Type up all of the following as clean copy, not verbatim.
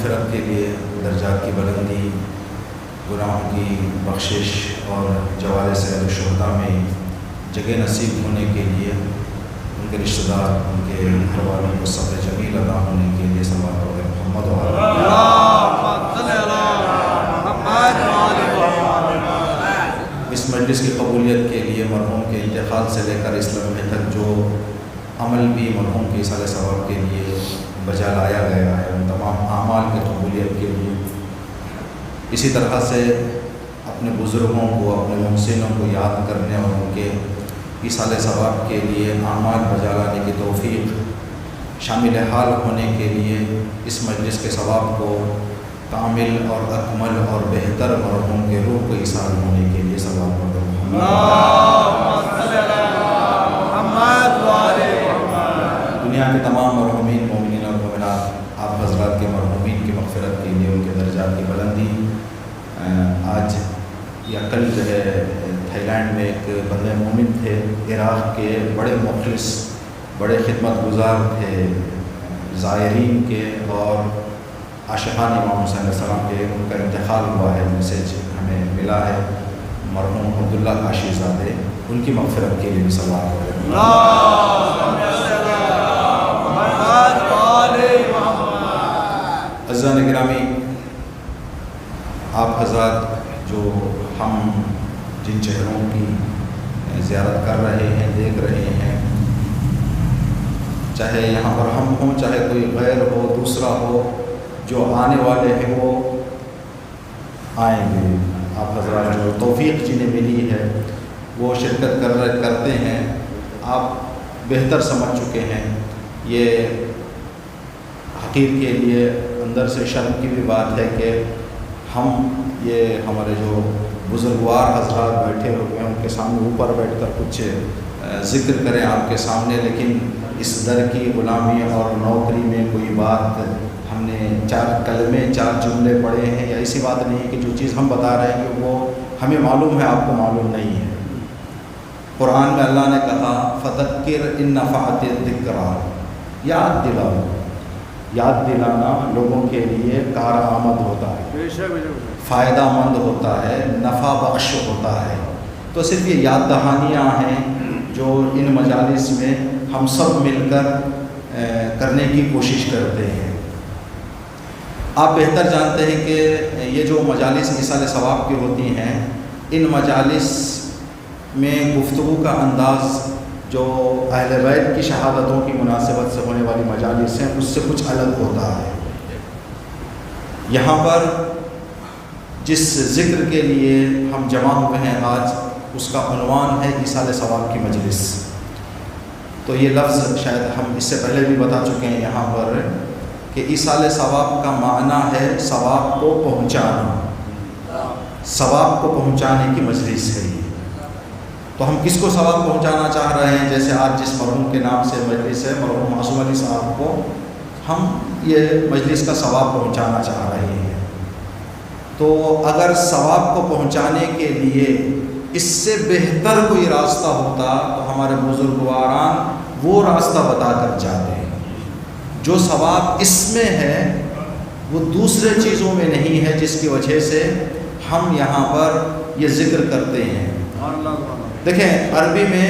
مغفرت کے لیے، درجات کی بلندی، گناہوں کی بخشش اور جوار سید الشہداء میں جگہ نصیب ہونے کے لیے، ان کے رشتہ دار، ان کے گھر والوں کو صبر جمیل عطا ہونے کے لیے صلوات و محمد اس مجلس کی قبولیت کے لیے مرحوم کے انتقال سے لے کر اس لمحے تک جو عمل بھی مرحوم کے ایصال ثواب کے لیے بجا لایا گیا ہے، ان تمام اعمال کی قبولیت کے لیے اسی طرح سے اپنے بزرگوں کو، اپنے محسنوں کو یاد کرنے اور ان کے ایصال ثواب کے لیے اعمال بجا لانے کی توفیق شامل حال ہونے کے لیے اس مجلس کے ثواب کو کامل اور اکمل اور بہتر مرحوم کے روح کو ایصال ہونے کے لیے ثواب کو دنیا کے تمام مرحومین، مومنین اور مومنات، آپ حضرات کے مرحومین کی مغفرت کے لیے، ان کے درجات کی بلندی. آج یا کل جو ہے تھائی لینڈ میں ایک بندہ مومن تھے، عراق کے بڑے مخلص، بڑے خدمت گزار تھے زائرین کے اور عاشقان امام حسین علیہ السلام کے. ان کا انتقال ہوا ہے، میسیج ہمیں ملا ہے. مرحوم عبداللہ کاشی زادے، ان کی مغفرت کے لیے بھی صلوات کریں. عزیزان گرامی، آپ حضرات جو ہم جن چہروں کی زیارت کر رہے ہیں، دیکھ رہے ہیں، چاہے یہاں پر ہم ہوں، چاہے کوئی غیر ہو، دوسرا ہو، جو آنے والے ہیں وہ آئیں گے. آپ حضرات جو توفیق جنہیں ملی ہے وہ شرکت کرتے ہیں. آپ بہتر سمجھ چکے ہیں. یہ حقیر کے لیے اندر سے شرم کی بھی بات ہے کہ ہم یہ ہمارے جو بزرگوار حضرات بیٹھے ہوئے ہیں ان کے سامنے اوپر بیٹھ کر کچھ ذکر کریں آپ کے سامنے، لیکن اس در کی غلامی اور نوکری میں کوئی بات ہم نے 4 کلمے 4 جملے پڑھے ہیں، یا ایسی بات نہیں ہے کہ جو چیز ہم بتا رہے ہیں کہ وہ ہمیں معلوم ہے، آپ کو معلوم نہیں ہے. قرآن میں اللہ نے کہا فذکر ان نفعت الذکریٰ، یاد دلاؤ. یاد دلانا لوگوں کے لیے کارآمد ہوتا ہے، فائدہ مند ہوتا ہے، نفع بخش ہوتا ہے. تو صرف یہ یاد دہانیاں ہیں جو ان مجالس میں ہم سب مل کر کرنے کی کوشش کرتے ہیں. آپ بہتر جانتے ہیں کہ یہ جو مجالس ایصال ثواب کی ہوتی ہیں، ان مجالس میں گفتگو کا انداز جو اہل بیت کی شہادتوں کی مناسبت سے ہونے والی مجالس ہیں اس سے کچھ الگ ہوتا ہے. یہاں پر جس ذکر کے لیے ہم جمع ہوئے ہیں آج، اس کا عنوان ہے ایصال ثواب کی مجلس. تو یہ لفظ شاید ہم اس سے پہلے بھی بتا چکے ہیں یہاں پر کہ ایصال ثواب کا معنی ہے ثواب کو پہنچانا، ثواب کو پہنچانے کی مجلس ہے یہ. تو ہم کس کو ثواب پہنچانا چاہ رہے ہیں؟ جیسے آج جس مرحوم کے نام سے مجلس ہے، مرحوم معصوم علی صاحب کو ہم یہ مجلس کا ثواب پہنچانا چاہ رہے ہیں. تو اگر ثواب کو پہنچانے کے لیے اس سے بہتر کوئی راستہ ہوتا تو ہمارے بزرگواران وہ راستہ بتا کر جاتے ہیں. جو ثواب اس میں ہے وہ دوسرے چیزوں میں نہیں ہے، جس کی وجہ سے ہم یہاں پر یہ ذکر کرتے ہیں. دیکھیں، عربی میں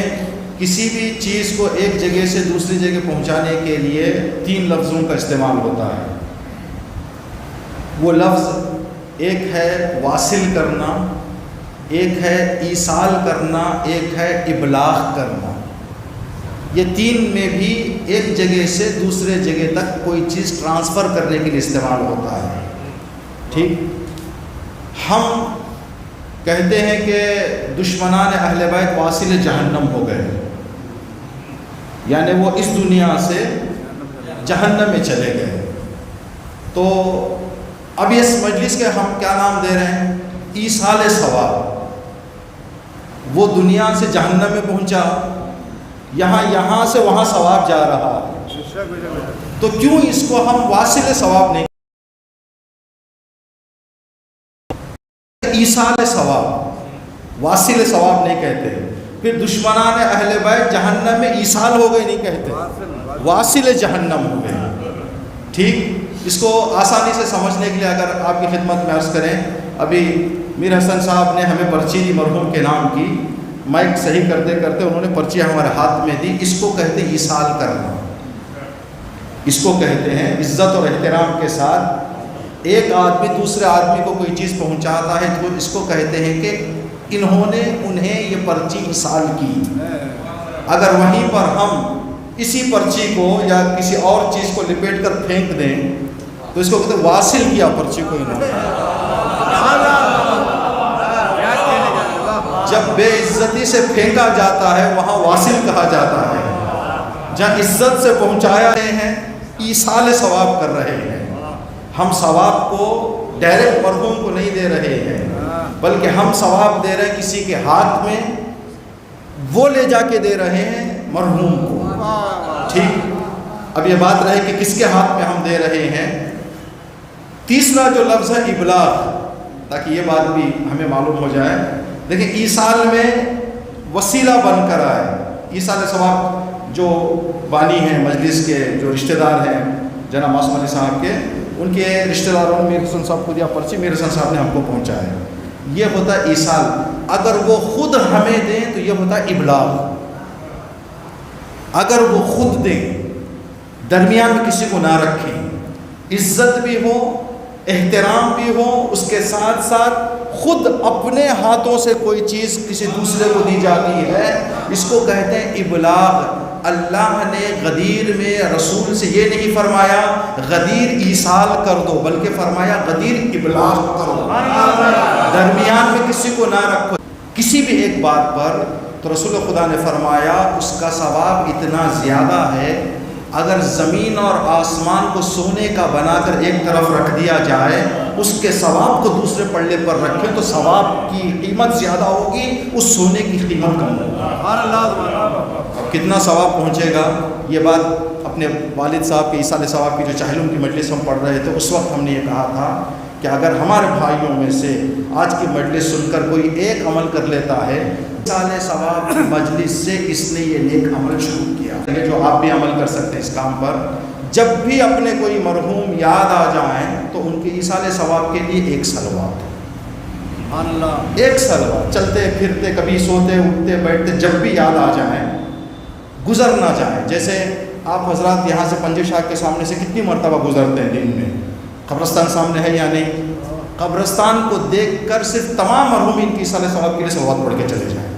کسی بھی چیز کو ایک جگہ سے دوسری جگہ پہنچانے کے لیے 3 لفظوں کا استعمال ہوتا ہے. وہ لفظ ایک ہے واصل کرنا، ایک ہے ایصال کرنا، ایک ہے ابلاغ کرنا. یہ 3 میں بھی ایک جگہ سے دوسرے جگہ تک کوئی چیز ٹرانسفر کرنے کے لیے استعمال ہوتا ہے. ٹھیک، ہم کہتے ہیں کہ دشمنان اہل بیت واصل جہنم ہو گئے، یعنی وہ اس دنیا سے جہنم میں چلے گئے. تو اب اس مجلس کے ہم کیا نام دے رہے ہیں؟ ایصال ثواب. وہ دنیا سے جہنم میں پہنچا، یہاں سے وہاں ثواب جا رہا ہے، تو کیوں اس کو ہم واصل ثواب نہیں، ایصال ثواب، واصل ثواب نہیں کہتے؟ پھر دشمنان اہل بیت جہنم میں ایصال ہو گئے نہیں کہتے، واصل جہنم ہو گئے. ٹھیک، اس کو آسانی سے سمجھنے کے لیے اگر آپ کی خدمت میں عرض کریں، ابھی میر حسن صاحب نے ہمیں پرچی دی مرحوم کے نام کی، مائک صحیح کرتے کرتے انہوں نے پرچی ہمارے ہاتھ میں دی. اس کو کہتے ہیں ایصال کرنا، اس کو کہتے ہیں عزت اور احترام کے ساتھ ایک آدمی دوسرے آدمی کو کوئی چیز پہنچاتا ہے تو اس کو کہتے ہیں کہ انہیں یہ پرچی ایصال کی. اگر وہیں پر ہم اسی پرچی کو یا کسی اور چیز کو لپیٹ کر پھینک دیں تو اس کو کہتے ہیں واصل کیا پرچی کو انہوں نے. جب بے عزتی سے پھینکا جاتا ہے وہاں واصل کہا جاتا ہے. جہاں عزت سے پہنچایا رہے ہیں ایصال ثواب کر رہے ہیں. ہم ثواب کو ڈائریکٹ مرحوم کو نہیں دے رہے ہیں بلکہ ہم ثواب دے رہے ہیں کسی کے ہاتھ میں، وہ لے جا کے دے رہے ہیں مرحوم کو. ٹھیک، اب یہ بات رہے کہ کس کے ہاتھ میں ہم دے رہے ہیں. تیسرا جو لفظ ہے ابلاغ، تاکہ یہ بات بھی ہمیں معلوم ہو جائے. دیکھیں ایصال میں وسیلہ بن کر آئے. ایصال ثواب جو بانی ہیں مجلس کے، جو رشتہ دار ہیں جناب معصوم علی صاحب کے، ان کے رشتہ داروں نے میر حسن صاحب کو دیا پرچی، میر حسن صاحب نے ہم کو پہنچایا. یہ ہوتا ہے ایصال. اگر وہ خود ہمیں دیں تو یہ ہوتا ہے ابلاغ. اگر وہ خود دیں، درمیان میں کسی کو نہ رکھیں، عزت بھی ہو احترام بھی ہو، اس کے ساتھ ساتھ خود اپنے ہاتھوں سے کوئی چیز کسی دوسرے کو دی جاتی ہے، اس کو کہتے ہیں ابلاغ. اللہ نے غدیر میں رسول سے یہ نہیں فرمایا غدیر ایصال کر دو، بلکہ فرمایا غدیر ابلاغ کرو. درمیان میں کسی کو نہ رکھو کسی بھی ایک بات پر. تو رسول خدا نے فرمایا اس کا ثواب اتنا زیادہ ہے، اگر زمین اور آسمان کو سونے کا بنا کر ایک طرف رکھ دیا جائے، اس کے ثواب کو دوسرے پلڑے پر رکھیں تو ثواب کی قیمت زیادہ ہوگی، اس سونے کی قیمت کم ہوگی. اب کتنا ثواب پہنچے گا؟ یہ بات اپنے والد صاحب کے ایصال ثواب کی جو چاہلوم کی مجلس ہم پڑھ رہے تھے اس وقت ہم نے یہ کہا تھا کہ اگر ہمارے بھائیوں میں سے آج کی مجلس سن کر کوئی ایک عمل کر لیتا ہے، ایصال ثواب کی مجلس سے اس نے یہ نیک عمل شروع کیا. جو آپ بھی عمل کر سکتے ہیں اس کام پر. جب بھی اپنے کوئی مرحوم یاد آ جائیں تو ان کے ایصال ثواب کے لیے ایک صلوات، ایک صلوات، چلتے پھرتے کبھی سوتے اٹھتے بیٹھتے جب بھی یاد آ جائیں، گزر نہ جائیں. جیسے آپ حضرات یہاں سے پنجے شاہ کے سامنے سے کتنی مرتبہ گزرتے ہیں دن میں؟ قبرستان سامنے ہے یا نہیں؟ قبرستان کو دیکھ کر صرف تمام مرحومین کی ایصال ثواب کے لیے صلوات پڑھ کے چلے جائیں.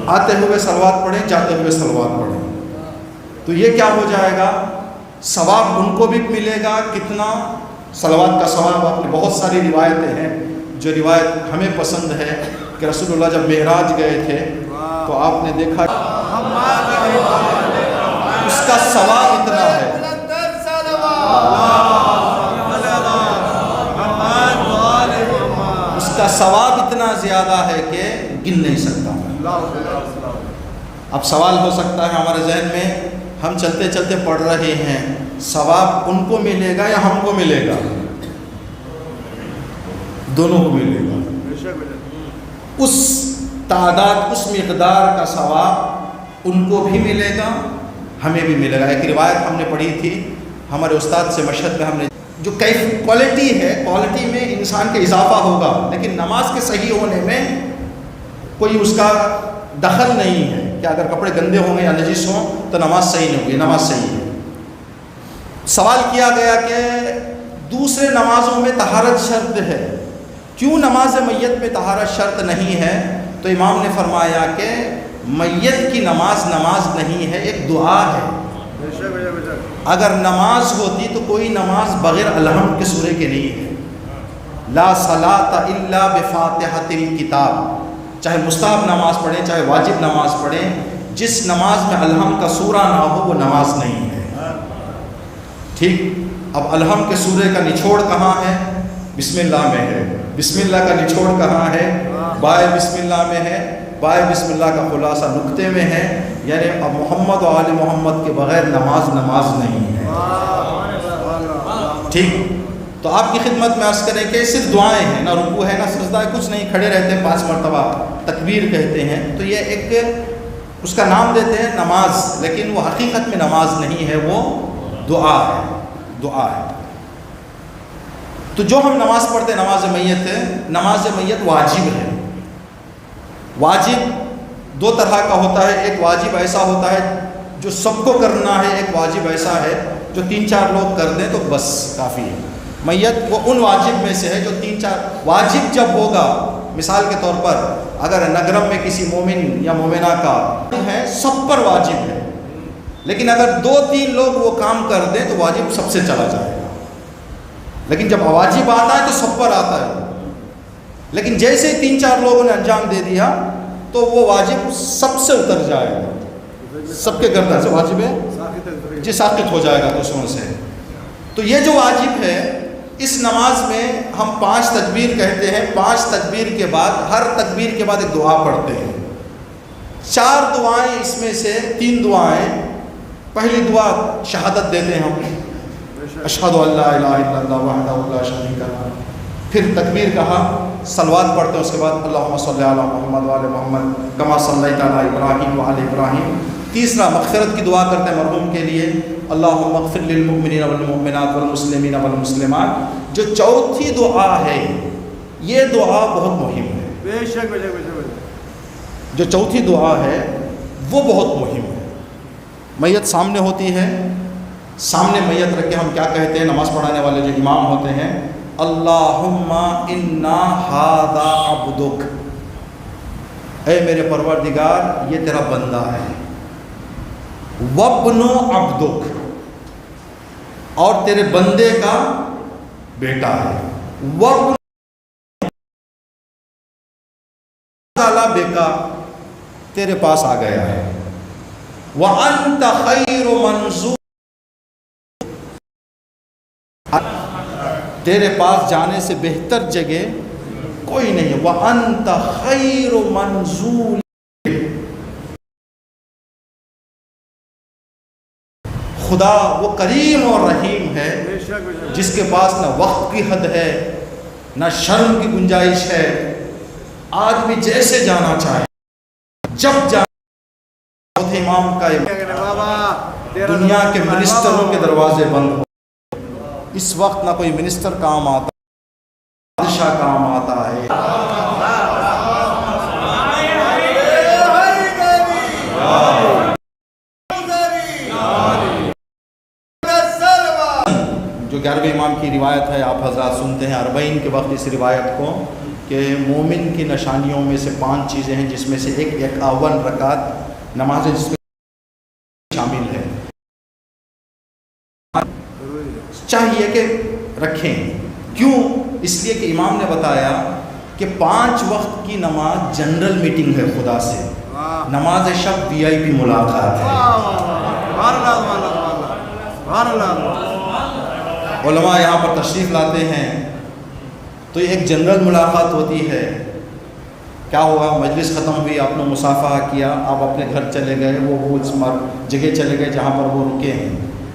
آتے ہوئے صلوات پڑھیں، جاتے ہوئے صلوات پڑھیں. تو یہ کیا ہو جائے گا؟ ثواب ان کو بھی ملے گا. کتنا صلوات کا ثواب؟ آپ نے بہت ساری روایتیں ہیں. جو روایت ہمیں پسند ہے کہ رسول اللہ جب معراج گئے تھے تو آپ نے دیکھا اس کا ثواب اتنا ہے، اس کا ثواب اتنا زیادہ ہے کہ گن نہیں سکتا. اب سوال ہو سکتا ہے ہمارے ذہن میں، ہم چلتے چلتے پڑھ رہے ہیں، ثواب ان کو ملے گا یا ہم کو ملے گا؟ دونوں کو ملے گا. اس تعداد اس مقدار کا ثواب ان کو بھی ملے گا، ہمیں بھی ملے گا. ایک روایت ہم نے پڑھی تھی ہمارے استاد سے مشہد میں، ہم نے جو کوالٹی ہے، کوالٹی میں انسان کے اضافہ ہوگا لیکن نماز کے صحیح ہونے میں کوئی اس کا دخل نہیں ہے کہ اگر کپڑے گندے ہوں گے یا نجس ہوں تو نماز صحیح نہیں ہوگی. نماز صحیح ہے. سوال کیا گیا کہ دوسرے نمازوں میں طہارت شرط ہے، کیوں نماز میت میں طہارت شرط نہیں ہے؟ تو امام نے فرمایا کہ میت کی نماز نماز نہیں ہے، ایک دعا ہے. اگر نماز ہوتی تو کوئی نماز بغیر الحمد کے سورے کے نہیں ہے. لا صلاۃ الا بفاتحۃ الکتاب. چاہے مستحب نماز پڑھیں چاہے واجب نماز پڑھیں، جس نماز میں الحمد کا سورہ نہ ہو وہ نماز نہیں ہے. ٹھیک. اب الحمد کے سورے کا نچوڑ کہاں ہے؟ بسم اللہ میں ہے. بسم اللہ کا نچوڑ کہاں ہے؟ بائے بسم اللہ میں ہے. بائے بسم اللہ کا خلاصہ نقطے میں ہے. یعنی اب محمد و آل محمد کے بغیر نماز نہیں ہے. ٹھیک. تو آپ کی خدمت میں عرض کریں کہ صرف دعائیں ہیں، نہ رکوع ہے نہ سجدہ ہے، کچھ نہیں، کھڑے رہتے ہیں 5 مرتبہ تکبیر کہتے ہیں. تو یہ ایک اس کا نام دیتے ہیں نماز، لیکن وہ حقیقت میں نماز نہیں ہے، وہ دعا ہے. دعا ہے. تو جو ہم نماز پڑھتے ہیں نماز میت ہے، نماز میت واجب ہے. واجب دو طرح کا ہوتا ہے، ایک واجب ایسا ہوتا ہے جو سب کو کرنا ہے، ایک واجب ایسا ہے جو 3-4 لوگ کر دیں تو بس کافی ہے. میت وہ ان واجب میں سے ہے جو 3-4 واجب جب ہوگا. مثال کے طور پر اگر نگرم میں کسی مومن یا مومنہ کا ہے سب پر واجب ہے، لیکن اگر 2-3 لوگ وہ کام کر دیں تو واجب سب سے چلا جائے گا. لیکن جب واجب آتا ہے تو سب پر آتا ہے، لیکن جیسے ہی 3-4 لوگوں نے انجام دے دیا تو وہ واجب سب سے اتر جائے گا، سب کے گردن سے واجب ہے جی ساقط ہو جائے گا دوسروں سے. تو یہ جو واجب ہے اس نماز میں ہم 5 تکبیر کہتے ہیں. 5 تکبیر کے بعد ہر تکبیر کے بعد ایک دعا پڑھتے ہیں. 4 دعائیں اس میں سے 3 دعائیں. پہلی دعا شہادت دیتے ہیں ہم، اشہد ان لا الہ الا اللہ وحدہ لا شریک لہ. پھر تکبیر کہا، صلوات پڑھتے ہیں اس کے بعد اللہم صلی علی محمد وعلی محمد کما صلیت علی ابراہیم وعلی ابراہیم. تیسرا مغفرت کی دعا کرتے ہیں مرحوم کے لیے، اللہم اغفر للمؤمنین والمؤمنات والمسلمین والمسلمات. جو چوتھی دعا ہے یہ دعا بہت مہم ہے. بے شک جو چوتھی دعا ہے وہ بہت مہم ہے. میت سامنے ہوتی ہے، سامنے میت رکھ کے ہم کیا کہتے ہیں نماز پڑھانے والے جو امام ہوتے ہیں، اللہم انا ھذا عبدک، اے میرے پروردگار یہ تیرا بندہ ہے، وابن عبدک اور تیرے بندے کا بیٹا ہے، وابن بیکا تیرے پاس آ گیا ہے، وانت خیر منزور تیرے پاس جانے سے بہتر جگہ کوئی نہیں ہے، وانت خیر منزول. خدا وہ کریم اور رحیم ہے جس کے پاس نہ وقت کی حد ہے نہ شرم کی گنجائش ہے. آدمی جیسے جانا چاہے جب جانا. امام کا دنیا کے منسٹروں کے دروازے بند ہو، اس وقت نہ کوئی منسٹر کام آتا، بادشاہ کام آتا ہے. جو 11ویں امام کی روایت ہے آپ حضرات سنتے ہیں اربعین کے وقت اس روایت کو کہ مومن کی نشانیوں میں سے 5 چیزیں ہیں جس میں سے ایک 51 رکعت نماز جس میں شامل ہے. چاہیے کہ رکھیں. کیوں؟ اس لیے کہ امام نے بتایا کہ 5 وقت کی نماز جنرل میٹنگ ہے خدا سے، نماز شب VIP ملاقات ہے. علماء یہاں پر تشریف لاتے ہیں تو ایک جنرل ملاقات ہوتی ہے. کیا ہوا؟ مجلس ختم ہوئی، آپ نے مصافحہ کیا، آپ اپنے گھر چلے گئے، وہ جگہ چلے گئے جہاں پر وہ رکے ہیں.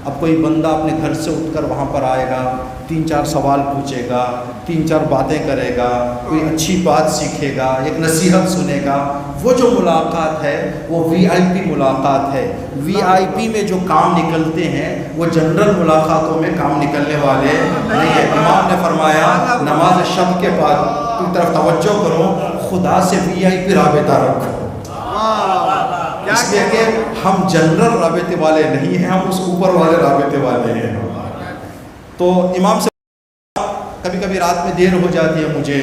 اب کوئی بندہ اپنے گھر سے اٹھ کر وہاں پر آئے گا، 3-4 سوال پوچھے گا، 3-4 باتیں کرے گا، کوئی اچھی بات سیکھے گا، ایک نصیحت سنے گا. وہ جو ملاقات ہے وہ VIP ملاقات ہے. VIP میں جو کام نکلتے ہیں وہ جنرل ملاقاتوں میں کام نکلنے والے نہیں ہیں. امام نے فرمایا نماز شب کے بعد کی طرف توجہ کرو، خدا سے VIP رابطہ رکھو. اس لیے کہ ہم جنرل رابطے والے نہیں ہیں، ہم اس اوپر والے رابطے والے ہیں. تو امام سے کبھی کبھی رات میں دیر ہو جاتی ہے. مجھے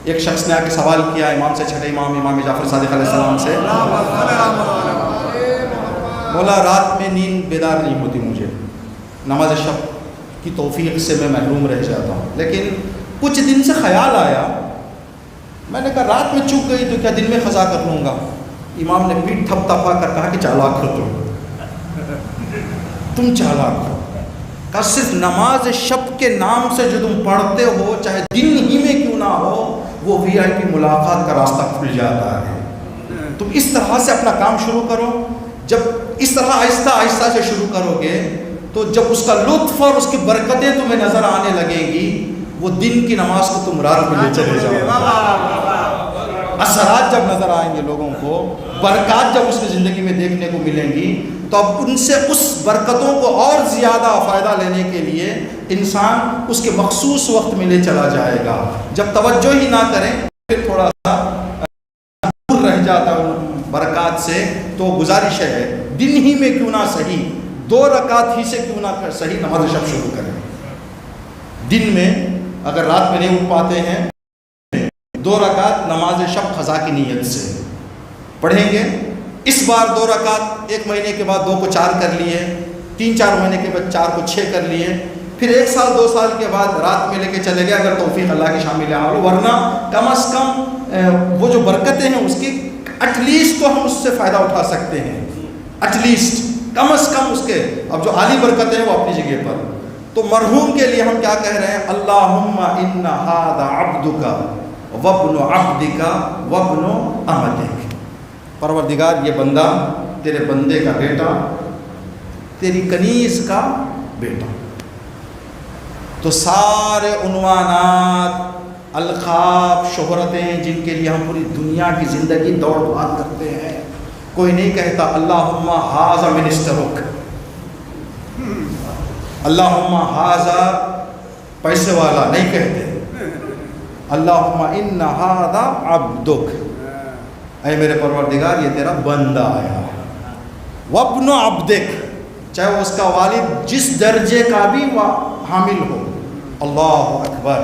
ایک شخص نے آ کے سوال کیا امام سے، چھٹے امام جعفر صادق علیہ السلام سے، بولا رات میں نیند بیدار نہیں ہوتی، مجھے نماز شب کی توفیق سے میں محروم رہ جاتا ہوں، لیکن کچھ دن سے خیال آیا. میں نے کہا رات میں چوک گئی تو کیا دن میں قضا کر لوں گا؟ امام نے پیٹھ تھپ تھپا کر کہا کہ چالاک ہو تم چالاک ہو. کہ صرف نماز شب کے نام سے جو تم پڑھتے ہو چاہے دن ہی میں کیوں نہ ہو وہ VIP ملاقات کا راستہ کھل جاتا ہے. تم اس طرح سے اپنا کام شروع کرو. جب اس طرح آہستہ آہستہ سے شروع کرو گے تو جب اس کا لطف اور اس کی برکتیں تمہیں نظر آنے لگیں گی، وہ دن کی نماز کو تم رات میں لے چلے جاؤ. اثرات جب نظر آئیں گے لوگوں کو، برکات جب اس کی زندگی میں دیکھنے کو ملیں گی، تو اب ان سے اس برکتوں کو اور زیادہ فائدہ لینے کے لیے انسان اس کے مخصوص وقت میں لے چلا جائے گا۔ جب توجہ ہی نہ کریں پھر تھوڑا سا دور رہ جاتا ان برکات سے۔ تو گزارش ہے دن ہی میں کیوں نہ صحیح 2 رکعت ہی سے کیوں نہ صحیح نماز شب شروع کریں۔ دن میں اگر رات میں نہیں اٹھ پاتے ہیں 2 رکعت نماز شب قضا کی نیت سے پڑھیں گے۔ اس بار 2 رکعت 1 مہینے کے بعد 2 کو 4 کر لیے، 3-4 مہینے کے بعد 4 کو 6 کر لیے، پھر 1 سال 2 سال کے بعد رات میں لے کے چلے گئے اگر توفیق اللہ کی شامل ہے، ورنہ کم از کم وہ جو برکتیں ہیں اس کی ایٹ لیسٹ تو ہم اس سے فائدہ اٹھا سکتے ہیں، ایٹ لیسٹ کم از کم اس کے۔ اب جو عالی برکتیں ہیں وہ اپنی جگہ پر۔ تو مرحوم کے لیے ہم کیا کہہ رہے ہیں؟ اللہم ان ھذا عبدک وابن عبدک وابن امتک، پروردگار یہ بندہ تیرے بندے کا بیٹا، تیری کنیز کا بیٹا۔ تو سارے عنوانات، القاب، شہرتیں جن کے لیے ہم پوری دنیا کی زندگی دوڑ بھاگ کرتے ہیں، کوئی نہیں کہتا اللہم ھذا منسٹرک، اللہم ھذا پیسے والا نہیں کہتے، اللہم ان ھذا عبدک، اے میرے پروردگار یہ تیرا بندہ آیا، وابن عبدک، چاہے اس کا والد جس درجے کا بھی حامل ہو، اللہ اکبر،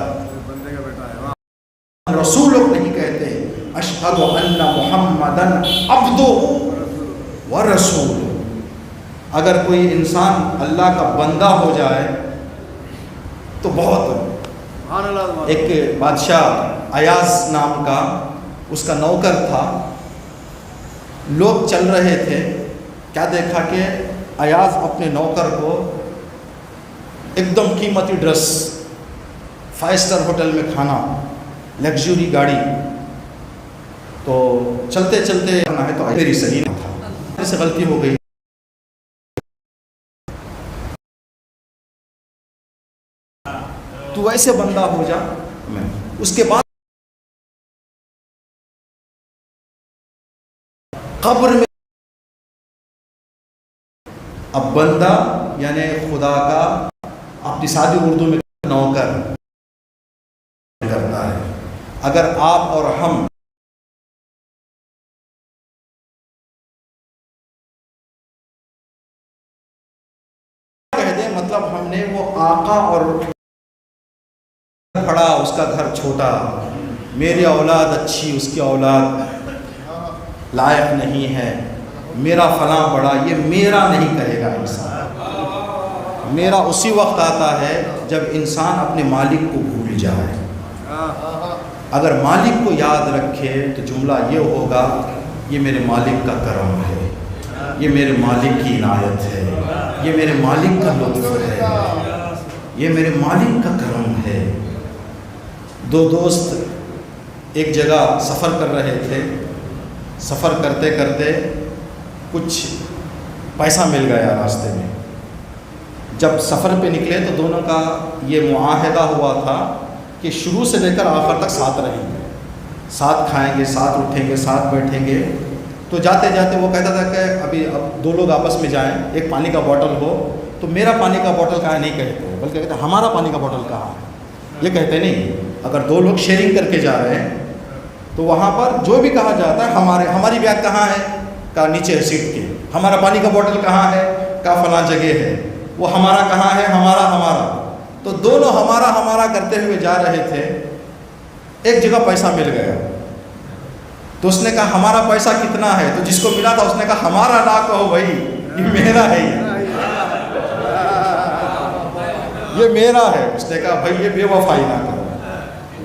رسولک نہیں کہتے، اشہد ان محمدن عبدہ ورسولہ۔ اگر کوئی انسان اللہ کا بندہ ہو جائے تو بہت۔ ایک بادشاہ ایاز نام کا اس کا نوکر تھا، لوگ چل رہے تھے، کیا دیکھا کہ ایاز اپنے نوکر کو ایک دم قیمتی ڈریس، 5 اسٹار ہوٹل میں کھانا، لگژری گاڑی، تو چلتے چلتے آنا ہے تو میری صحیح نہ تھا، ایسے غلطی ہو گئی، تو ویسے بندہ ہو جا میں۔ اس کے بعد قبر میں اب بندہ یعنی خدا کا اپنی سادی اردو میں نوکر کرتا ہے۔ اگر آپ اور ہم کہہ دیں مطلب ہم نے وہ آقا اور کھڑا، اس کا گھر چھوٹا، میری اولاد اچھی اس کی اولاد لائق نہیں ہے، میرا فلاں بڑا، یہ میرا نہیں کہے گا انسان۔ میرا اسی وقت آتا ہے جب انسان اپنے مالک کو بھول جائے۔ اگر مالک کو یاد رکھے تو جملہ یہ ہوگا، یہ میرے مالک کا کرم ہے، یہ میرے مالک کی عنایت ہے، یہ میرے مالک کا لطف ہے، یہ میرے مالک کا کرم ہے۔ 2 دوست ایک جگہ سفر کر رہے تھے، سفر کرتے کرتے کچھ پیسہ مل گیا راستے میں۔ جب سفر پہ نکلے تو دونوں کا یہ معاہدہ ہوا تھا کہ شروع سے لے کر آخر تک ساتھ رہیں گے، ساتھ کھائیں گے، ساتھ اٹھیں گے، ساتھ بیٹھیں گے۔ تو جاتے جاتے وہ کہتا تھا کہ اب 2 لوگ آپس میں جائیں، ایک پانی کا بوٹل ہو تو میرا پانی کا بوٹل کہاں نہیں کہتے، بلکہ کہتے ہمارا پانی کا بوٹل کہاں ہے، یہ کہتے نہیں۔ اگر 2 لوگ شیئرنگ کر کے جا رہے ہیں تو وہاں پر جو بھی کہا جاتا ہے ہماری بیگ کہاں ہے، کہا نیچے ہے سیٹ کے، ہمارا پانی کا بوٹل کہاں ہے، کہا فلاں جگہ ہے، وہ ہمارا کہاں ہے، ہمارا۔ تو دونوں ہمارا کرتے ہوئے جا رہے تھے، ایک جگہ پیسہ مل گیا تو اس نے کہا ہمارا پیسہ کتنا ہے، تو جس کو ملا تھا اس نے کہا ہمارا نہ کہو بھائی، یہ میرا ہے، یہ میرا ہے۔ اس نے کہا بھائی یہ بے وفائی نہ کرو،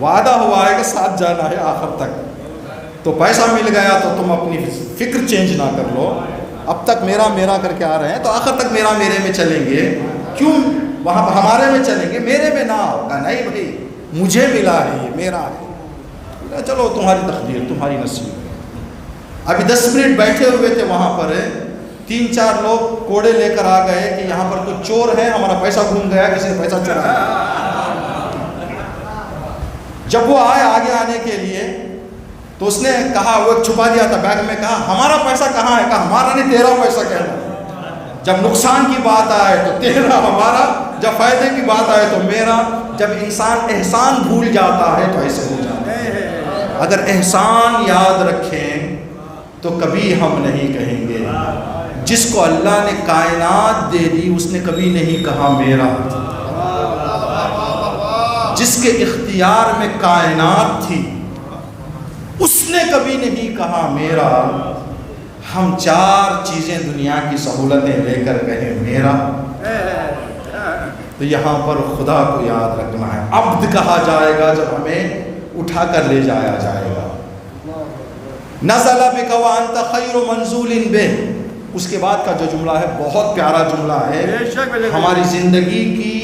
وعدہ ہوا ہے کہ ساتھ جانا ہے آخر تک، تو پیسہ مل گیا تو تم اپنی فکر چینج نہ کر لو، اب تک میرا کر کے آ رہے ہیں تو آخر تک میرے میں چلیں گے، کیوں وہاں ہمارے میں چلیں گے، میرے میں نہ ہوگا، نہیں بھائی مجھے ملا ہے، یہ میرا ہے، چلو تمہاری تقدیر، تمہاری نصیب۔ ابھی 10 منٹ بیٹھے ہوئے تھے وہاں پر، 3-4 لوگ کوڑے لے کر آ گئے کہ یہاں پر تو چور ہے، ہمارا پیسہ گھوم گیا، کسی نے پیسہ چرایا۔ جب وہ آئے آگے آنے کے لیے تو اس نے کہا، وہ ایک چھپا دیا تھا بیگ میں، کہا ہمارا پیسہ کہاں ہے؟ کہا ہمارا نہیں، تیرا پیسہ کہنا، جب نقصان کی بات آئے تو تیرا، ہمارا، جب فائدے کی بات آئے تو میرا۔ جب انسان احسان بھول جاتا ہے تو ایسے ہو جاتا ہے۔ اگر احسان یاد رکھیں تو کبھی ہم نہیں کہیں گے، جس کو اللہ نے کائنات دے دی اس نے کبھی نہیں کہا میرا، جس کے اختیار میں کائنات تھی اس نے کبھی نہیں کہا میرا۔ ہم 4 چیزیں دنیا کی سہولتیں لے کر کہیں میرا، تو یہاں پر خدا کو یاد رکھنا ہے۔ عبد کہا جائے گا جب ہمیں اٹھا کر لے جایا جائے گا۔ نزل بک وانت خیر منزول بہ، اس کے بعد کا جو جملہ ہے بہت پیارا جملہ ہے، ہماری زندگی کی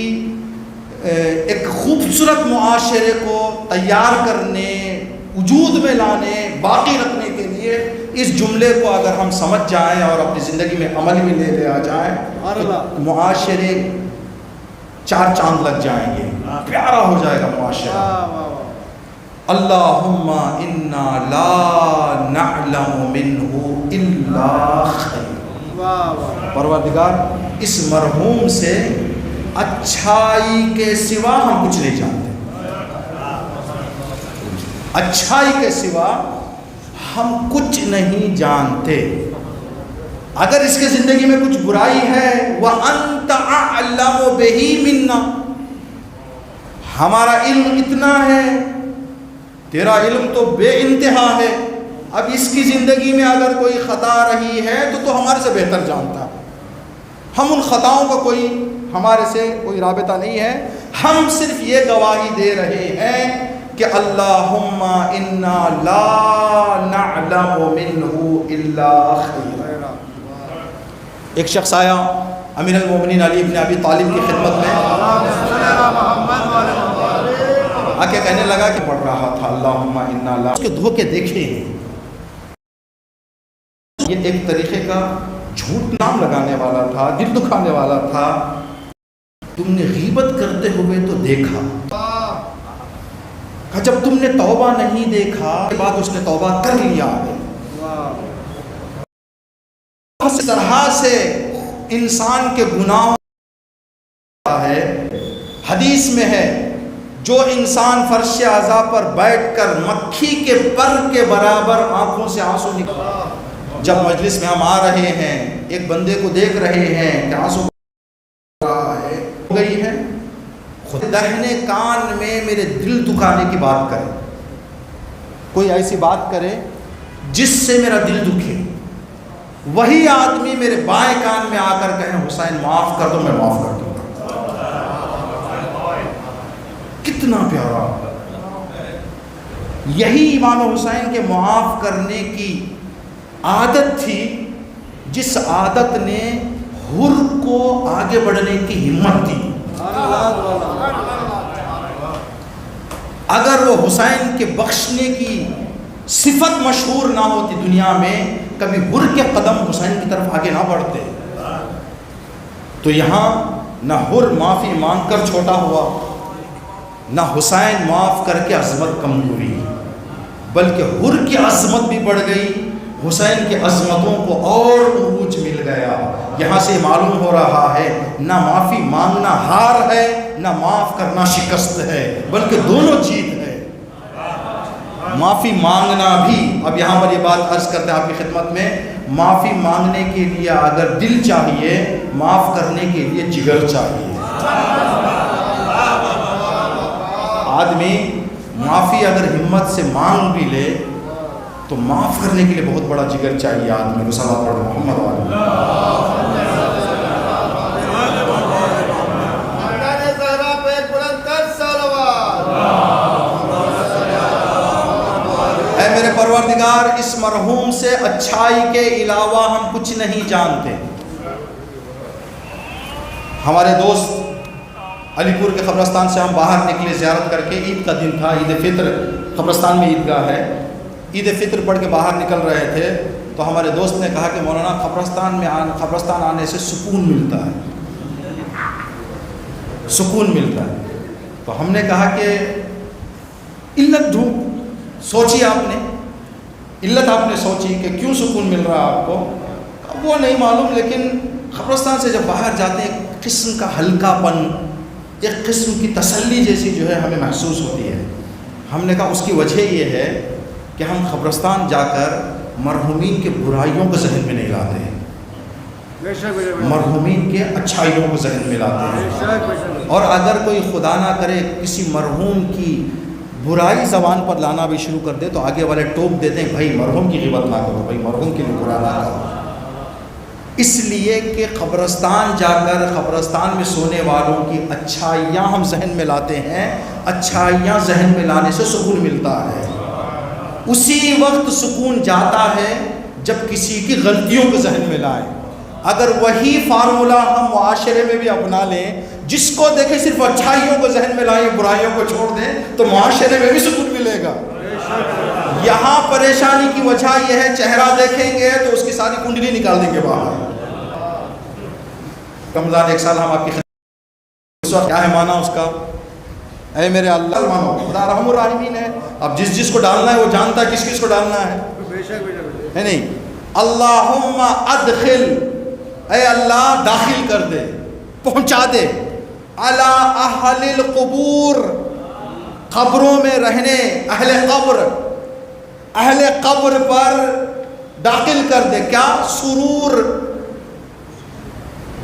ایک خوبصورت معاشرے کو تیار کرنے، وجود میں لانے، باقی رکھنے کے لیے اس جملے کو اگر ہم سمجھ جائیں اور اپنی زندگی میں عمل میں لے آ جائیں تو معاشرے 4 چاند لگ جائیں گے، پیارا ہو جائے گا معاشرہ۔ اللہم انا لا نعلم منہ الا خیر، پروردگار اس مرحوم سے اچھائی کے سوا ہم کچھ نہیں جانتے، اچھائی کے سوا ہم کچھ نہیں جانتے۔ اگر اس کے زندگی میں کچھ برائی ہے، وَأَنْتَ أَعْلَمُ بِهِ مِنَّا، ہمارا علم اتنا ہے، تیرا علم تو بے انتہا ہے، اب اس کی زندگی میں اگر کوئی خطا رہی ہے تو ہمارے سے بہتر جانتا ہے۔ ہم ان خطاؤں کا کوئی، ہمارے سے کوئی رابطہ نہیں ہے، ہم صرف یہ گواہی دے رہے ہیں کہ اللہم انا لا نعلم منہ الا خیر۔ ایک شخص آیا امیر المومنین علی بن ابی طالب کی خدمت میں، آ کے کہنے لگا کہ پڑھ رہا تھا اللہم انا لا، اس کے دھوکے دیکھے ہیں، یہ ایک طریقے کا جھوٹ نام لگانے والا تھا، دل دکھانے والا تھا۔ تم نے غیبت کرتے ہوئے تو دیکھا، جب تم نے توبہ نہیں دیکھا، کے بعد اس نے توبہ کر لیا ہے۔ اس طرح سے انسان کے گناہ ہے، حدیث میں ہے جو انسان فرش اعضاء پر بیٹھ کر مکھی کے پر کے برابر آنکھوں سے آنسو نکلا، جب مجلس میں ہم آ رہے ہیں ایک بندے کو دیکھ رہے ہیں کہ آنسو رہا ہے، ہو گئی ہے، خود دہنے کان میں میرے دل دکھانے کی بات کرے، کوئی ایسی بات کرے جس سے میرا دل دکھے، وہی آدمی میرے بائیں کان میں آ کر کہے حسین معاف کر دو، میں معاف کر دوں گا۔ کتنا پیارا، یہی امام حسین کے معاف کرنے کی عادت تھی، جس عادت نے حر کو آگے بڑھنے کی ہمت دی۔ اگر وہ حسین کے بخشنے کی صفت مشہور نہ ہوتی دنیا میں، کبھی حر کے قدم حسین کی طرف آگے نہ بڑھتے، تو یہاں نہ حر معافی مانگ کر چھوٹا ہوا، نہ حسین معاف کر کے عظمت کم ہوئی، بلکہ حر کی عظمت بھی بڑھ گئی، حسین کی عظمتوں کو اور عروج مل گیا۔ یہاں سے معلوم ہو رہا ہے نہ معافی مانگنا ہار ہے، نہ معاف کرنا شکست ہے، بلکہ دونوں جیت ہے۔ معافی مانگنا بھی، اب یہاں پر یہ بات عرض کرتے ہیں آپ کی خدمت میں، معافی مانگنے کے لیے اگر دل چاہیے، معاف کرنے کے لیے جگر چاہیے۔ آدمی معافی اگر ہمت سے مانگ بھی لے تو معاف کرنے کے لیے بہت بڑا جگر چاہیے آدمی کو۔ صلی اللہ علیہ محمد اے میرے پروردگار، اس مرحوم سے اچھائی کے علاوہ ہم کچھ نہیں جانتے۔ ہمارے دوست علی پور کے قبرستان سے ہم باہر نکلے زیارت کر کے، عید کا دن تھا، عید فطر، قبرستان میں عیدگاہ ہے، عید فطر پڑھ کے باہر نکل رہے تھے تو ہمارے دوست نے کہا کہ مولانا قبرستان آنے سے سکون ملتا ہے، سکون ملتا ہے۔ تو ہم نے کہا کہ علت ڈھونڈ، سوچی آپ نے علت آپ نے سوچی کہ کیوں سکون مل رہا آپ کو؟ وہ نہیں معلوم، لیکن قبرستان سے جب باہر جاتے ہیں ایک قسم کا ہلکا پن، ایک قسم کی تسلی جیسی جو ہے ہمیں محسوس ہوتی ہے۔ ہم نے کہا اس کی وجہ یہ ہے کہ ہم قبرستان جا کر مرحومین کے برائیوں کو ذہن میں نہیں لاتے ہیں، مرحومین کے اچھائیوں کو ذہن میں لاتے ہیں۔ اور اگر کوئی خدا نہ کرے کسی مرحوم کی برائی زبان پر لانا بھی شروع کر دے تو آگے والے ٹوک دیتے ہیں، بھائی مرحوم کی غیبت نہ کرو، بھائی مرحوم کے لیے برا نہ کرو۔ اس لیے کہ قبرستان جا کر قبرستان میں سونے والوں کی اچھائیاں ہم ذہن میں لاتے ہیں، اچھائیاں ذہن میں لانے سے سکون ملتا ہے۔ اسی وقت سکون جاتا ہے جب کسی کی غلطیوں کو ذہن میں لائیں۔ اگر وہی فارمولہ ہم معاشرے میں بھی اپنا لیں، جس کو دیکھیں صرف اچھائیوں کو ذہن میں لائیں، برائیوں کو چھوڑ دیں، تو معاشرے میں بھی سکون ملے گا۔ یہاں پریشانی کی وجہ یہ ہے چہرہ دیکھیں گے تو اس کی ساری کنڈلی نکال دیں گے باہر۔ رمضان ایک سال ہم آپ کی خدمت، اس وقت کیا ہے معنی اس کا؟ اے میرے اللہ مانو، خدا رحم الرحیمین ہے، اب جس کو ڈالنا ہے وہ جانتا ہے کس کو ڈالنا ہے نہیں؟ اللہم ادخل، اے اللہ داخل کر دے، پہنچا دے، علی اہل القبور، قبروں میں رہنے اہل قبر پر داخل کر دے۔ کیا؟ سرور۔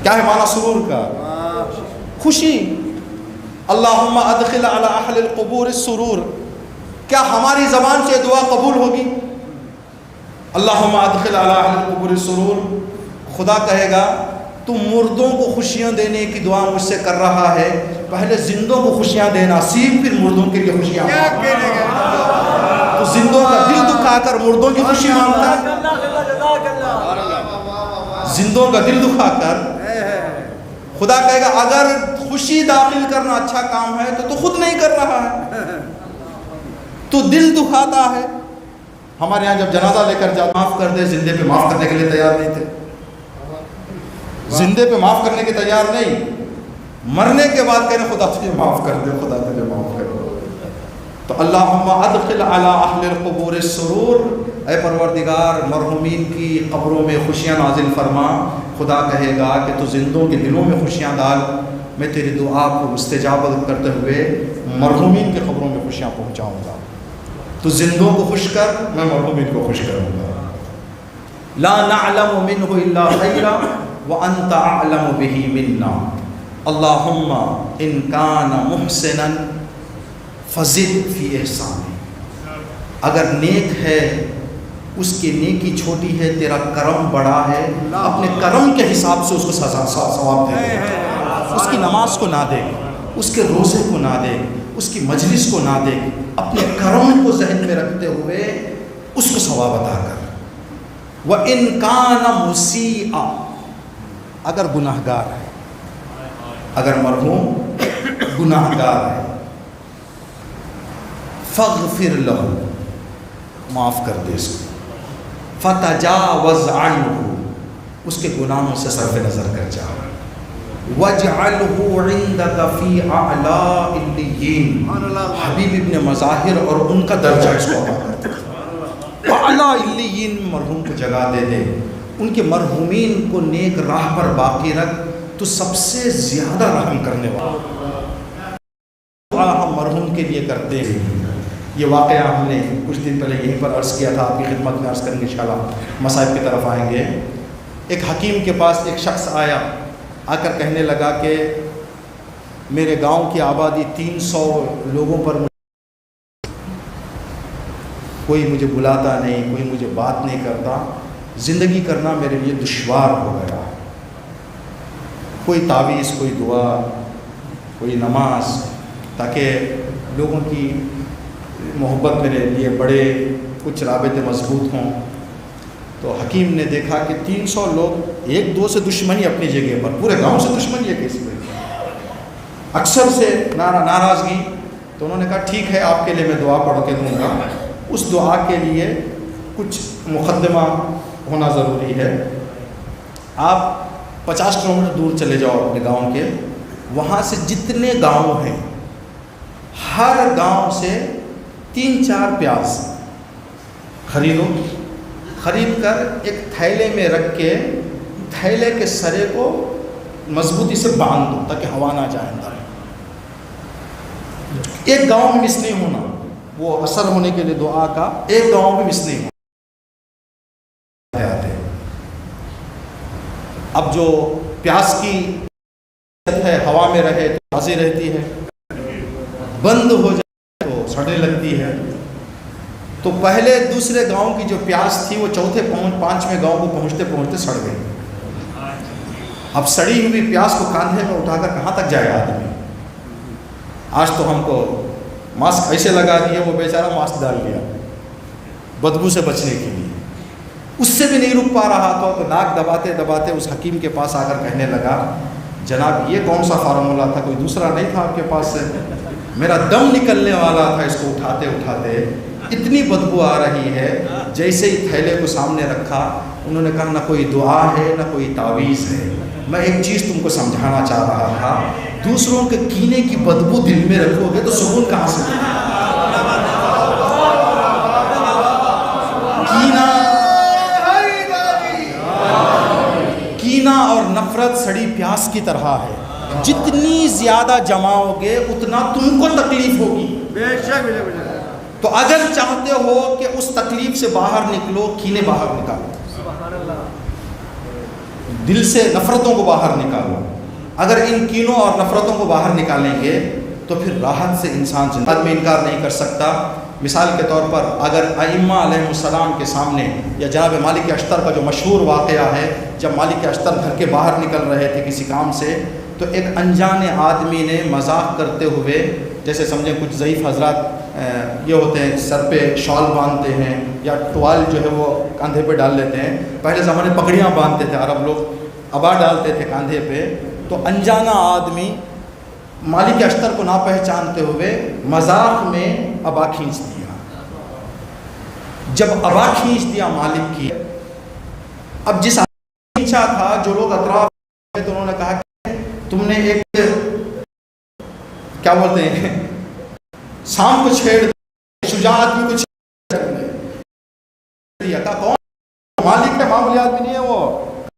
کیا ہے معنی سرور کا؟ خوشی۔ اللہم ادخل علی اہل القبور السرور۔ کیا ہماری زبان سے دعا قبول ہوگی؟ اللہم ادخل علی اہل القبور السرور۔ خدا کہے گا تم مردوں کو خوشیاں دینے کی دعا مجھ سے کر رہا ہے، پہلے زندوں کو خوشیاں دینا سیکھ، پھر مردوں کے لیے خوشیاں تو زندوں کا دل دکھا کر مردوں کی خوشی مانگتا ہے، زندوں کا دل دکھا کر۔ خدا کہے گا اگر خوشی داخل کرنا اچھا کام ہے تو خود نہیں کر رہا ہے، تو دل دکھاتا ہے۔ ہمارے یہاں جب جنازہ لے کر جاتا معاف کر دے، زندے پہ معاف کرنے کے لیے تیار نہیں تھے، زندے پہ معاف کرنے کے تیار نہیں، مرنے کے بعد کہنے خدا تجھے معاف کر دے، خدا تجھے معاف کر دے۔ تو اللہم ادخل علی اہل القبور السرور، اے پروردگار مرحومین کی قبروں میں خوشیاں نازل فرما۔ خدا کہے گا کہ تو زندوں کے دلوں میں خوشیاں ڈال، میں تیری دعا کو مستجاب کرتے ہوئے مرحومین کے قبروں میں خوشیاں پہنچاؤں گا۔ تو زندوں کو خوش کر، میں مرحومین کو خوش کروں گا۔ لا نعلم منہ الا خیرا وانت اعلم به منا، اللہم ان کان محسنا فزد فی احسانہ۔ اگر نیک ہے اس کی نیکی چھوٹی ہے، تیرا کرم بڑا ہے، اپنے کرم کے حساب سے اس کو ثواب دے۔ اس کی نماز کو نہ دے، اس کے روزے کو نہ دے، اس کی مجلس کو نہ دے، اپنے کرم کو ذہن میں رکھتے ہوئے اس کو ثواب عطا کر۔ وَإِن كَانَ مُسِيئًا، اگر گناہ گار ہے، اگر مرحوم گناہ گار ہے، فَاغْفِرْ لَهُ، معاف کر دے اس کو، فَتَجَاوَزْ عَنْهُ، اس کے گناہوں سے صرف نظر کر جا، وَاجْعَلْهُ عِنْدَكَ فِي أَعْلَىٰ عِلِّيِّينَ، حبیب ابن مظاہر اور ان کا درجہ اس کو عطا کر دے، اعلیٰ علیین میں مرحوم کو جگہ دے دے، ان کے مرحومین کو نیک راہ پر باقی رکھ، تو سب سے زیادہ رحم کرنے والا ہم مرحوم کے لیے کرتے ہیں۔ یہ واقعہ ہم نے کچھ دن پہلے یہیں پر عرض کیا تھا، آپ کی خدمت میں عرض کریں گے انشاءاللہ، مصائب کی طرف آئیں گے۔ ایک حکیم کے پاس ایک شخص آیا، آ کر کہنے لگا کہ میرے گاؤں کی آبادی 300 لوگوں پر کوئی مجھے بلاتا نہیں، کوئی مجھے بات نہیں کرتا، زندگی کرنا میرے لیے دشوار ہو گیا، کوئی تعویذ، کوئی دعا، کوئی نماز، تاکہ لوگوں کی محبت میرے لیے بڑے کچھ رابطے مضبوط ہوں۔ تو حکیم نے دیکھا کہ 300 لوگ ایک دو سے دشمنی اپنی جگہ پر، پورے گاؤں سے دشمنی ہے کسی پہ، اکثر سے ناراضگی، تو انہوں نے کہا ٹھیک ہے آپ کے لیے میں دعا پڑھ کے دوں گا، اس دعا کے لیے کچھ مقدمہ ہونا ضروری ہے۔ آپ 50 کلومیٹر دور چلے جاؤ اپنے گاؤں کے، وہاں سے جتنے گاؤں ہیں ہر گاؤں سے 3-4 پیاز خریدو، خرید کر ایک تھیلے میں رکھ کے تھیلے کے سرے کو مضبوطی سے باندھ دو تاکہ ہوا نہ جائے اندر۔ ایک گاؤں میں مس نہیں ہونا، وہ اثر ہونے کے لیے دعا کا ایک گاؤں میں مس نہیں ہونا۔ اب جو پیاس کی ہے ہوا میں رہے تو تازی رہتی ہے، بند ہو جائے تو سڑنے لگتی ہے۔ تو پہلے دوسرے گاؤں کی جو پیاس تھی وہ چوتھے پانچویں گاؤں کو پہنچتے پہنچتے سڑ گئی۔ اب سڑی ہوئی پیاس کو کاندھے میں اٹھا کر کہاں تک جائے آدمی؟ آج تو ہم کو ماسک ایسے لگا دیے، وہ بیچارہ ماسک ڈال لیا بدبو سے بچنے کے لیے، اس سے بھی نہیں رک پا رہا تھا تو ناک دباتے دباتے اس حکیم کے پاس آ کر کہنے لگا، جناب یہ کون سا فارمولہ تھا؟ کوئی دوسرا نہیں تھا آپ کے پاس سے؟ میرا دم نکلنے والا تھا اس کو اٹھاتے اٹھاتے، اتنی بدبو آ رہی ہے۔ جیسے ہی تھیلے کو سامنے رکھا انہوں نے کہا، نہ کوئی دعا ہے نہ کوئی تعویذ ہے، میں ایک چیز تم کو سمجھانا چاہ رہا تھا، دوسروں کے کینے کی بدبو دل میں رکھو گے تو سکون کہاں سے ملے گا؟ کینہ اور نفرت سڑی پیاس کی طرح ہے، جتنی زیادہ جماؤ گے اتنا تم کو تکلیف ہوگی۔ بے شک تو اگر چاہتے ہو کہ اس تکلیف سے باہر نکلو، کینے باہر نکالو، دل سے نفرتوں کو باہر نکالو۔ اگر ان کینوں اور نفرتوں کو باہر نکالیں گے تو پھر راحت سے انسان زندگی میں انکار نہیں کر سکتا۔ مثال کے طور پر اگر ائمہ علیہ السلام کے سامنے یا جناب مالک اشتر کا جو مشہور واقعہ ہے، جب مالک اشتر گھر کے باہر نکل رہے تھے کسی کام سے، تو ایک انجان آدمی نے مذاق کرتے ہوئے، جیسے سمجھیں کچھ ضعیف حضرات یہ ہوتے ہیں سر پہ شال باندھتے ہیں یا ٹوال جو ہے وہ کاندھے پہ ڈال لیتے ہیں، پہلے زمانے پگڑیاں باندھتے تھے عرب لوگ، ابا ڈالتے تھے کاندھے پہ، تو انجانہ آدمی مالک اشتر کو نہ پہچانتے ہوئے مذاق میں ابا کھینچ دیا۔ جب ابا کھینچ دیا مالک کی، اب جس آدمی کھینچا تھا جو لوگ اطراف تھے تو انہوں نے کہا کہ تم نے ایک کیا بولتے ہیں سام کو چھیڑ دیا، شجاع آدمی کو چھیڑ دیا۔ کہا کون؟ مالک ہے، معمولی آدمی نہیں ہے وہ۔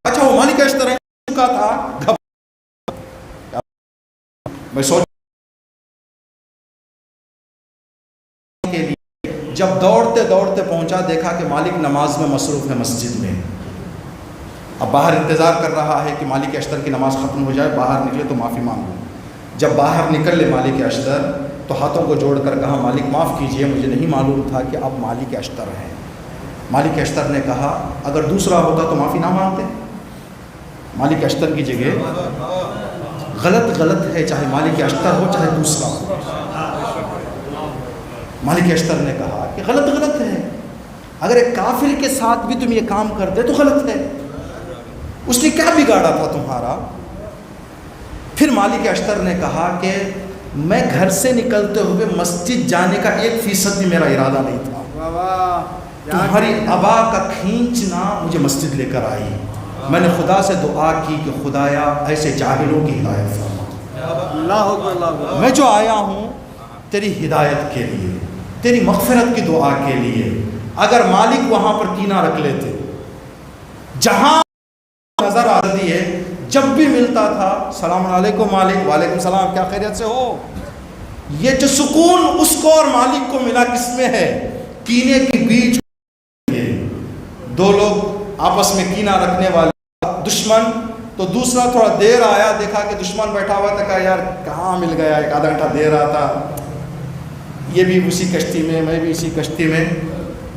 اچھا وہ مالک اشتر ہے، چکا تھا میں سوچ کے لیے جب دوڑتے دوڑتے پہنچا، دیکھا کہ مالک نماز میں مصروف ہے مسجد میں۔ اب باہر انتظار کر رہا ہے کہ مالک اشتر کی نماز ختم ہو جائے، باہر نکلے تو معافی مانگو۔ جب باہر نکل لے مالک اشتر تو ہاتھوں کو جوڑ کر کہا، مالک معاف کیجئے، مجھے نہیں معلوم تھا کہ آپ مالک اشتر ہیں۔ مالک اشتر نے کہا، اگر دوسرا ہوتا تو معافی نہ مانگتے؟ مالک اشتر کی جگہ غلط ہے، چاہے مالک اشتر ہو چاہے دوسرا ہو۔ مالک اشتر نے کہا کہ غلط ہے، اگر ایک کافر کے ساتھ بھی تم یہ کام کرتے تو غلط ہے، اس نے کیا بگاڑا تھا تمہارا؟ پھر مالک اشتر نے کہا کہ میں گھر سے نکلتے ہوئے مسجد جانے کا 1% بھی میرا ارادہ نہیں تھا، تمہاری ابا کا کھینچنا مجھے مسجد لے کر آئی، میں نے خدا سے دعا کی کہ خدایا ایسے جاہلوں کی ہدایت فرما، میں جو آیا ہوں تیری ہدایت کے لیے، تیری مغفرت کی دعا کے لیے۔ اگر مالک وہاں پر کینہ رکھ لیتے، جہاں نظر آتی ہے جب بھی ملتا تھا، السلام علیکم مالک، وعلیکم السلام، کیا خیریت سے ہو؟ یہ جو سکون اس کو اور مالک کو ملا کس میں ہے؟ کینے کے بیچ دو لوگ آپس میں کینہ رکھنے والے دشمن، تو دوسرا تھوڑا دیر آیا، دیکھا کہ دشمن بیٹھا ہوا تھا، کہا یار کہاں مل گیا، ایک آدھا گھنٹہ دیر آتا، یہ بھی اسی کشتی میں میں بھی اسی کشتی میں۔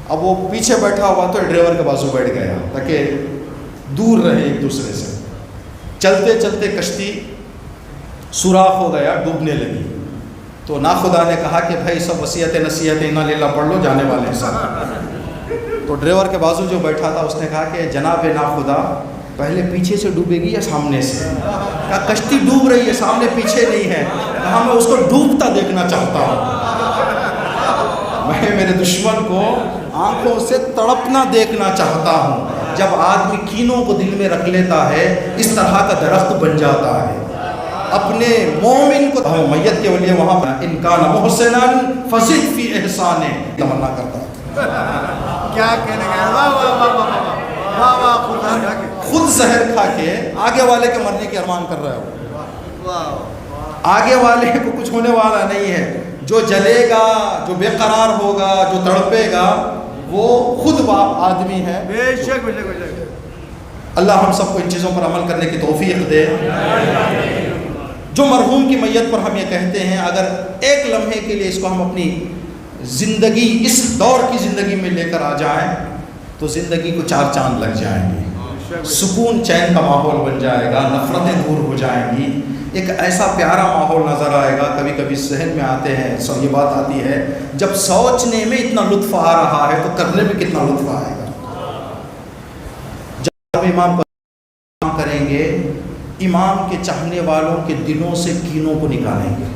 اب وہ پیچھے بیٹھا ہوا تو ڈرائیور کے بازو بیٹھ گیا تاکہ دور رہے ایک دوسرے سے۔ چلتے چلتے کشتی سوراخ ہو گیا، ڈوبنے لگی، تو ناخدا نے کہا کہ بھائی سب وصیت نصیحت انا للہ پڑھ لو، جانے والے ہیں سب۔ تو ڈرائیور کے بازو جو بیٹھا تھا اس نے کہا کہ جناب ناخدا پہلے پیچھے سے ڈوبے گی یا سامنے سے؟ کہا کشتی ڈوب رہی ہے، سامنے پیچھے نہیں ہے۔ کہا میں اس کو ڈوبتا دیکھنا چاہتا ہوں، میں میرے دشمن کو آنکھوں سے تڑپنا دیکھنا چاہتا ہوں۔ جب آدمی کینوں کو دل میں رکھ لیتا ہے اس طرح کا درخت بن جاتا ہے۔ اپنے مومن کو میت کے لیے وہاں ان کان محسنا فزد فی احسانہ تمنا کرتا ہے۔ کیا کہنے گئے، واہ واہ واہ واہ واہ واہ، خود کھا کے، خود زہر کھا کے آگے والے کے مرنے کی ارمان کر رہا ہو. واہ، آگے والے کو کچھ ہونے والا نہیں ہے. جو جلے گا، جو بے قرار ہوگا، جو تڑپے گا، وہ خود آدمی ہے. بے شک بے شک بے شک. اللہ ہم سب کو ان چیزوں پر عمل کرنے کی توفیق دے. جو مرحوم کی میت پر ہم یہ کہتے ہیں، اگر ایک لمحے کے لیے اس کو ہم اپنی زندگی، اس دور کی زندگی میں لے کر آ جائیں تو زندگی کو 4 چاند لگ جائیں گے. سکون چین کا ماحول بن جائے گا، نفرتیں دور ہو جائیں گی، ایک ایسا پیارا ماحول نظر آئے گا. کبھی کبھی ذہن میں آتے ہیں، یہ بات آتی ہے، جب سوچنے میں اتنا لطف آ رہا ہے تو کرنے میں کتنا لطف آئے گا. جب امام پر کام کریں گے، امام کے چاہنے والوں کے دلوں سے کینوں کو نکالیں گے.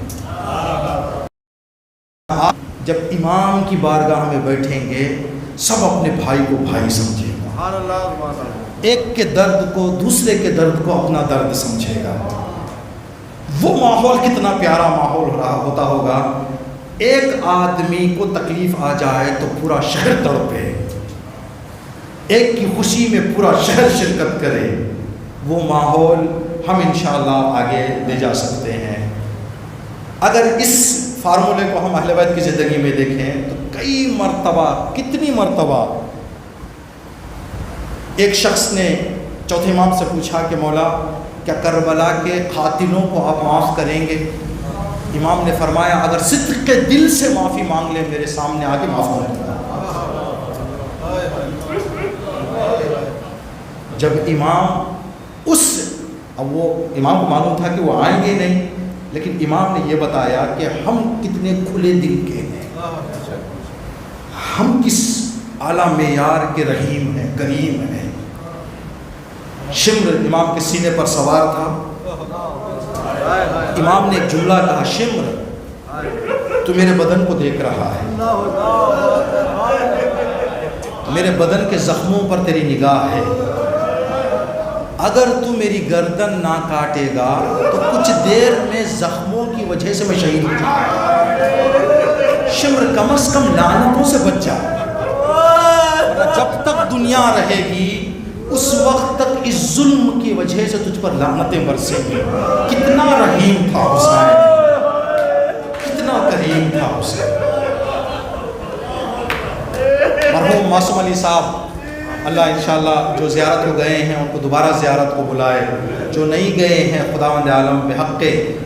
جب امام کی بارگاہ میں بیٹھیں گے، سب اپنے بھائی کو بھائی سمجھے گا. سبحان اللہ سبحان اللہ. ایک کے درد کو، دوسرے کے درد کو اپنا درد سمجھے گا. وہ ماحول کتنا پیارا ماحول ہوتا ہوگا. ایک آدمی کو تکلیف آ جائے تو پورا شہر تڑپے، ایک کی خوشی میں پورا شہر شرکت کرے. وہ ماحول ہم انشاءاللہ آگے لے جا سکتے ہیں. اگر اس فارمولے کو ہم اہل بیت کی زندگی میں دیکھیں تو کئی مرتبہ، کتنی مرتبہ ایک شخص نے چوتھے امام سے پوچھا کہ مولا کیا کربلا کے قاتلوں کو آپ معاف کریں گے؟ امام نے فرمایا اگر صدق کے دل سے معافی مانگ لے میرے سامنے آ کے معاف کر دوں. جب امام اب وہ امام کو معلوم تھا کہ وہ آئیں گے نہیں، لیکن امام نے یہ بتایا کہ ہم کتنے کھلے دل کے ہیں، ہم کس اعلیٰ معیار کے رحیم ہیں، کریم ہیں. شمر امام کے سینے پر سوار تھا. امام نے ایک جملہ کہا، شمر تو میرے بدن کو دیکھ رہا ہے، میرے بدن کے زخموں پر تیری نگاہ ہے، اگر تو میری گردن نہ کاٹے گا تو کچھ دیر میں زخموں کی وجہ سے میں شہید ہو جاؤں گا. شمر کم از کم لعنتوں سے بچ جا، جب تک دنیا رہے گی اس وقت تک اس ظلم کی وجہ سے تجھ پر لعنتیں برسیں گی. کتنا رحیم تھا حسین، کتنا کریم تھا حسین. مرحوم معصوم علی صاحب، اللہ انشاءاللہ جو زیارت کو گئے ہیں ان کو دوبارہ زیارت کو بلائے، جو نہیں گئے ہیں خداوند عالم بحق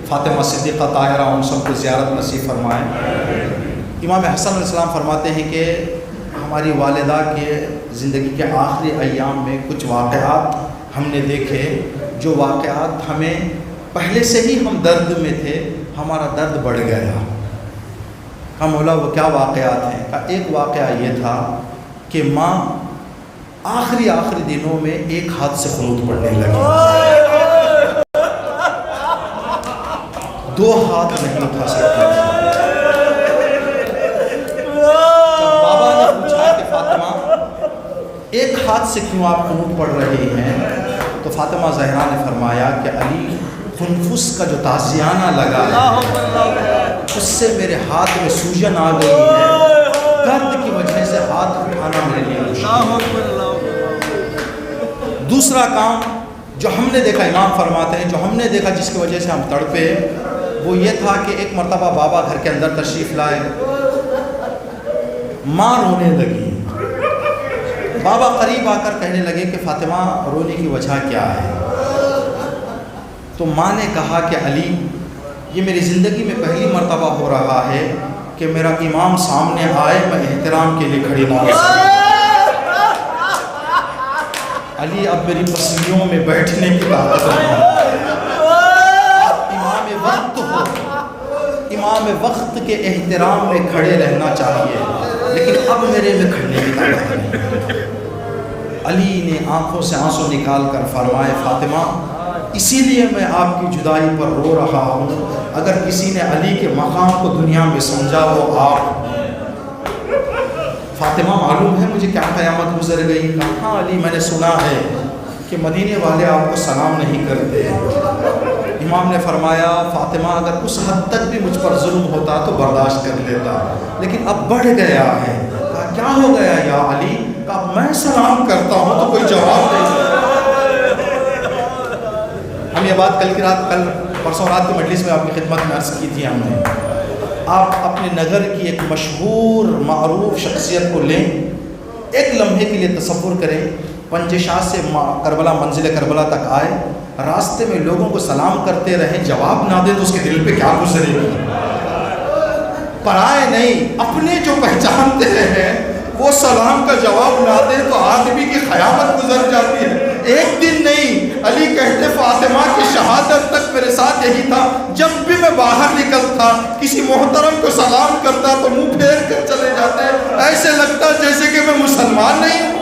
فاطمہ صدیقہ طاہرہ ان سب کو زیارت نصیب فرمائیں. امام حسن علیہ السلام فرماتے ہیں کہ ہماری والدہ کے زندگی کے آخری ایام میں کچھ واقعات ہم نے دیکھے، جو واقعات ہمیں پہلے سے ہی ہم درد میں تھے، ہمارا درد بڑھ گیا. کہا مولا وہ کیا واقعات ہیں؟ کہا ایک واقعہ یہ تھا کہ ماں آخری دنوں میں ایک ہاتھ سے قنوت پڑھنے لگی، 2 ہاتھ نہیں اٹھا سکتی. جب بابا نے پوچھا کہ فاطمہ ایک ہاتھ سے کیوں آپ قنوت پڑھ رہے ہیں، تو فاطمہ زہرا نے فرمایا کہ علی تنفس کا جو تازیانہ لگا ہے اس سے میرے ہاتھ میں سوجن آ گئی ہے، درد کی وجہ سے ہاتھ اٹھانا میرے لیے مشکل ہے. دوسرا کام جو ہم نے دیکھا، امام فرماتے ہیں جو ہم نے دیکھا جس کی وجہ سے ہم تڑپے، وہ یہ تھا کہ ایک مرتبہ بابا گھر کے اندر تشریف لائے، ماں رونے لگی. بابا قریب آ کر کہنے لگے کہ فاطمہ رونے کی وجہ کیا ہے؟ تو ماں نے کہا کہ علی یہ میری زندگی میں پہلی مرتبہ ہو رہا ہے کہ میرا امام سامنے آئے میں احترام کے لیے کھڑی نہ ہو سکوں. علی اب میری پسلیوں میں بیٹھنے کی طاقت نہیں. امام وقت ہو، امام وقت کے احترام میں کھڑے رہنا چاہیے، لیکن اب میرے میں کھڑنے کی طاقت نہیں. علی نے آنکھوں سے آنسو نکال کر فرمائے فاطمہ اسی لیے میں آپ کی جدائی پر رو رہا ہوں، اگر کسی نے علی کے مقام کو دنیا میں سمجھا وہ آپ. فاطمہ معلوم ہے مجھے کیا قیامت گزر گئی؟ کہاں علی میں نے سنا ہے کہ مدینے والے آپ کو سلام نہیں کرتے. امام نے فرمایا فاطمہ اگر اس حد تک بھی مجھ پر ظلم ہوتا تو برداشت کر لیتا، لیکن اب بڑھ گیا ہے. کہا کیا ہو گیا یا علی؟ کہا میں سلام کرتا ہوں تو کوئی جواب نہیں۔ ہم یہ بات کل پرسوں رات کی مجلس میں آپ کی خدمت میں عرض کی تھی ہم نے۔ آپ اپنے نگر کی ایک مشہور معروف شخصیت کو لیں، ایک لمحے کے لیے تصور کریں، پنجے شاہ سے کربلا منزل کربلا تک آئے، راستے میں لوگوں کو سلام کرتے رہیں، جواب نہ دے تو اس کے دل پہ کیا گزرے گی؟ پرائے نہیں، اپنے جو پہچانتے ہیں وہ سلام کا جواب نہ دے تو آدمی کی قیامت گزر جاتی ہے۔ ایک دن نہیں، علی کہتے فاطمہ کی شہادت تک میرے ساتھ یہی تھا، جب بھی میں باہر نکلتا کسی محترم کو سلام کرتا تو منہ پھیر کر چلے جاتے، ایسے لگتا جیسے کہ میں مسلمان نہیں ہوں۔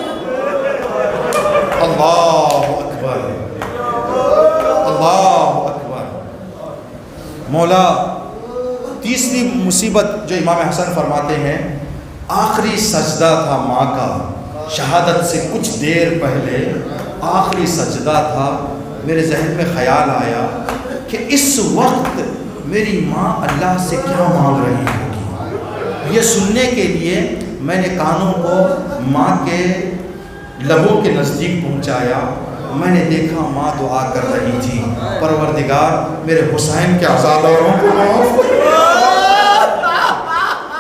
اللہ اکبر، اللہ اکبر۔ مولا تیسری مصیبت جو امام حسن فرماتے ہیں، آخری سجدہ تھا ماں کا شہادت سے کچھ دیر پہلے، آخری سجدہ تھا، میرے ذہن میں خیال آیا کہ اس وقت میری ماں اللہ سے کیا مانگ رہی ہوگی۔ یہ سننے کے لیے میں نے کانوں کو ماں کے لبوں کے نزدیک پہنچایا، میں نے دیکھا ماں دعا کر رہی تھی، پروردگار میرے حسین کے عزاداروں کو معاف فرما،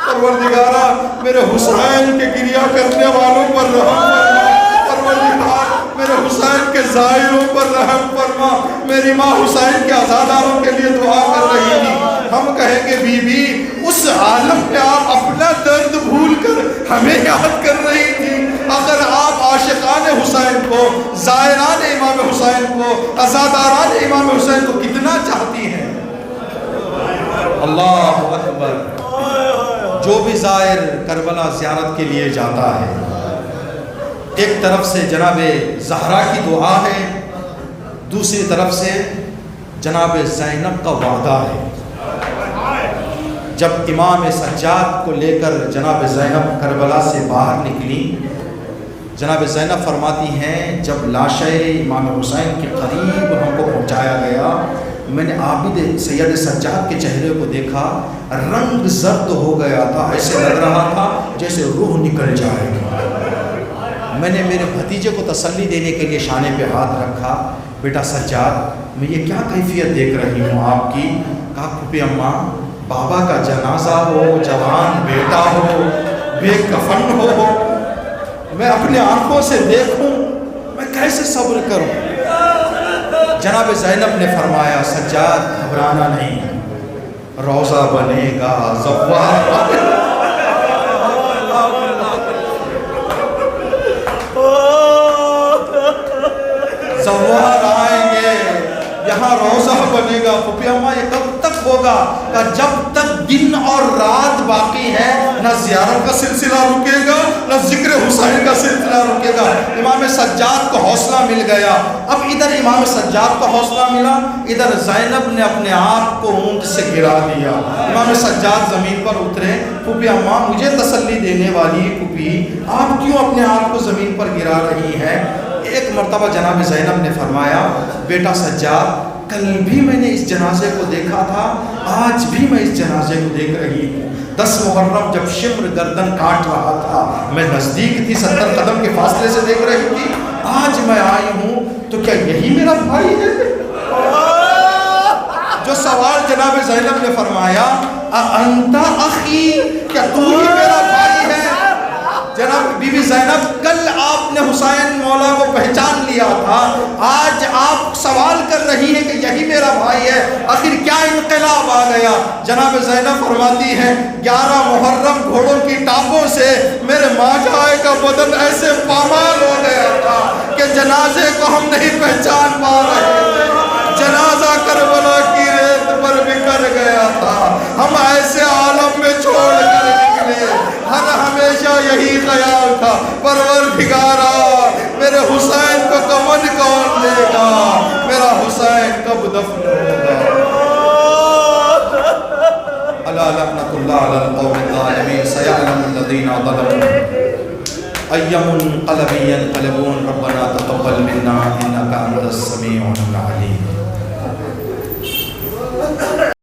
پروردگارہ میرے حسین کے گریہ کرنے والوں پر رحم فرما، پروردگار میرے حسین کے زائروں پر رحم فرما۔ میری ماں حسین کے عزاداروں کے لیے دعا کر رہی تھی۔ ہم کہیں گے بی بی اس عالم میں آپ اپنا درد بھول کر ہمیں یاد کر رہی تھی، اگر آپ عاشقان حسین کو، زائران امام حسین کو، عزاداران امام حسین کو کتنا چاہتی ہیں۔ اللہ اکبر۔ جو بھی زائر کربلا زیارت کے لیے جاتا ہے، ایک طرف سے جناب زہرا کی دعا ہے، دوسری طرف سے جناب زینب کا وعدہ ہے۔ جب امام سجاد کو لے کر جناب زینب کربلا سے باہر نکلی، جناب زینب فرماتی ہیں جب لاشِ امام حسین کے قریب ہم کو پہنچایا گیا، میں نے عابد سید سجاد کے چہرے کو دیکھا، رنگ زرد ہو گیا تھا، ایسے لگ رہا تھا جیسے روح نکل جائے گا۔ میں نے میرے بھتیجے کو تسلی دینے کے لیے شانے پہ ہاتھ رکھا، بیٹا سجاد میں یہ کیا کیفیت دیکھ رہی ہوں آپ کی؟ کہا پھوپھی اماں بابا کا جنازہ ہو، جوان بیٹا ہو، بے کفن ہو، میں اپنے آنکھوں سے دیکھوں، میں کیسے صبر کروں؟ جناب زینب نے فرمایا سجاد گھبرانا نہیں، روضہ بنے گا، زوار زوار آئیں گے، یہاں روضہ بنے گا۔ پھوپھی اماں یہ کب تک ہوگا؟ کہ جب تک دن اور رات باقی ہے، نہ زیارت کا سلسلہ رکے گا، نہ ذکر حسین کا سلسلہ رکے گا۔ امام سجاد کو حوصلہ مل گیا۔ اب ادھر امام سجاد کو حوصلہ ملا، ادھر زینب نے اپنے آپ کو اونٹ سے گرا دیا۔ امام سجاد زمین پر اترے، پھوپھی اماں مجھے تسلی دینے والی پھوپھی آپ کیوں اپنے آپ کو زمین پر گرا رہی ہیں؟ ایک مرتبہ جناب زینب نے فرمایا بیٹا سجاد کل بھی میں نے اس جنازے کو دیکھا تھا، آج بھی میں اس جنازے کو دیکھ رہی ہوں۔ 10 محرم جب شمر گردن کاٹ رہا تھا، میں نزدیک تھی، 70 قدم کے فاصلے سے دیکھ رہی تھی، آج میں آئی ہوں تو کیا یہی میرا بھائی ہے؟ جو سوال جناب زینب نے فرمایا انت اخی، کیا تو ہی میرا بھائی ہے؟ جناب بی بی زینب کل آپ نے حسین مولا کو پہچان لیا تھا، آج آپ سوال کر رہی ہیں کہ یہی میرا بھائی ہے، آخر کیا انقلاب آ گیا؟ جناب زینب فرماتی ہیں 11 محرم گھوڑوں کی ٹاپوں سے میرے ماجائے کا بدن ایسے پامال ہو گیا تھا کہ جنازے کو ہم نہیں پہچان پا رہے تھے، جنازہ کربلا کی ریت پر بکھر گیا تھا، ہم ایسے عالم میں چھوڑ کر نکلے، ہر ہمیشہ یہی خیال تھا پروردگارا میرے حسین کو کفن کون دے گا، میرا حسین کب دفن ہوگا؟ الا لعنۃ اللہ علی القوم الظالمین سیعلم الذین ظلموا ای منقلب ینقلبون ربنا تقبل منا انک انت السمیع العلیم۔